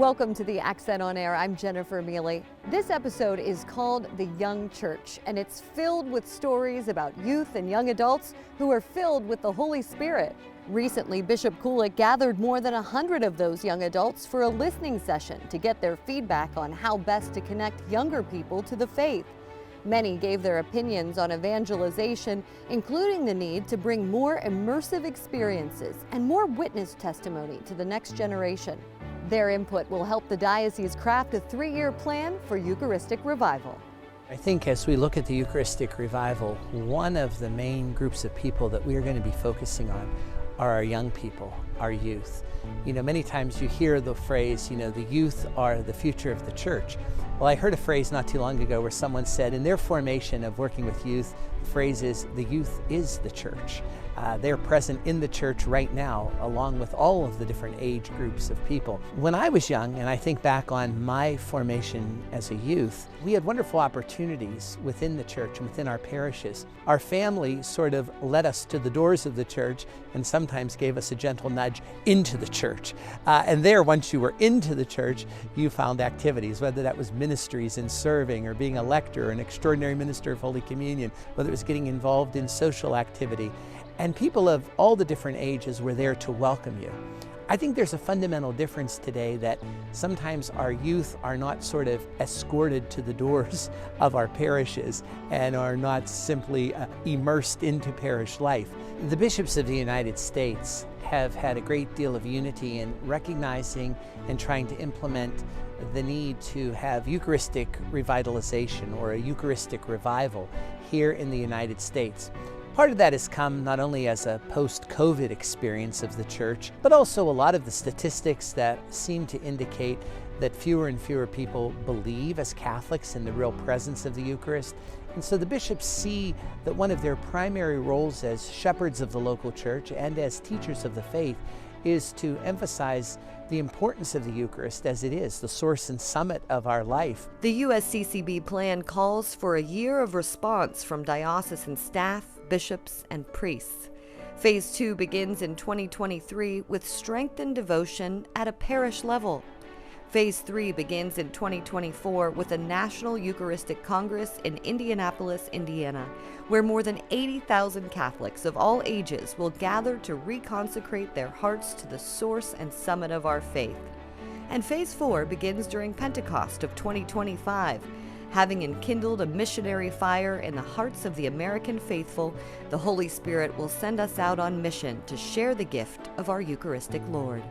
Welcome to the Accent on Air. I'm Jennifer Mealy. This episode is called The Young Church, and it's filled with stories about youth and young adults who are filled with the Holy Spirit. Recently, Bishop Kulick gathered more than 100 of those young adults for a listening session to get their feedback on how best to connect younger people to the faith. Many gave their opinions on evangelization, including the need to bring more immersive experiences and more witness testimony to the next generation. Their input will help the Diocese craft a 3-year plan for Eucharistic revival. I think as we look at the Eucharistic revival, one of the main groups of people that we are going to be focusing on are our young people, our youth. Many times you hear the phrase, the youth are the future of the church. Well, I heard a phrase not too long ago where someone said in their formation of working with youth, the phrase is, the youth is the church. They're present in the church right now, along with all of the different age groups of people. When I was young, and I think back on my formation as a youth, we had wonderful opportunities within the church and within our parishes. Our family sort of led us to the doors of the church and sometimes gave us a gentle nudge into the church. And there, once you were into the church, you found activities, whether that was ministries and serving or being a lector or an extraordinary minister of Holy Communion, whether it was getting involved in social activity. And people of all the different ages were there to welcome you. I think there's a fundamental difference today that sometimes our youth are not sort of escorted to the doors of our parishes and are not simply immersed into parish life. The bishops of the United States have had a great deal of unity in recognizing and trying to implement the need to have Eucharistic revitalization or a Eucharistic revival here in the United States. Part of that has come not only as a post-COVID experience of the church, but also a lot of the statistics that seem to indicate that fewer and fewer people believe as Catholics in the real presence of the Eucharist. And so the bishops see that one of their primary roles as shepherds of the local church and as teachers of the faith is to emphasize the importance of the Eucharist as it is, the source and summit of our life. The USCCB plan calls for a year of response from diocesan staff, bishops, and priests. Phase 2 begins in 2023 with strengthened devotion at a parish level. Phase 3 begins in 2024 with a National Eucharistic Congress in Indianapolis, Indiana, where more than 80,000 Catholics of all ages will gather to reconsecrate their hearts to the source and summit of our faith. And Phase 4 begins during Pentecost of 2025. Having enkindled a missionary fire in the hearts of the American faithful, the Holy Spirit will send us out on mission to share the gift of our Eucharistic Lord.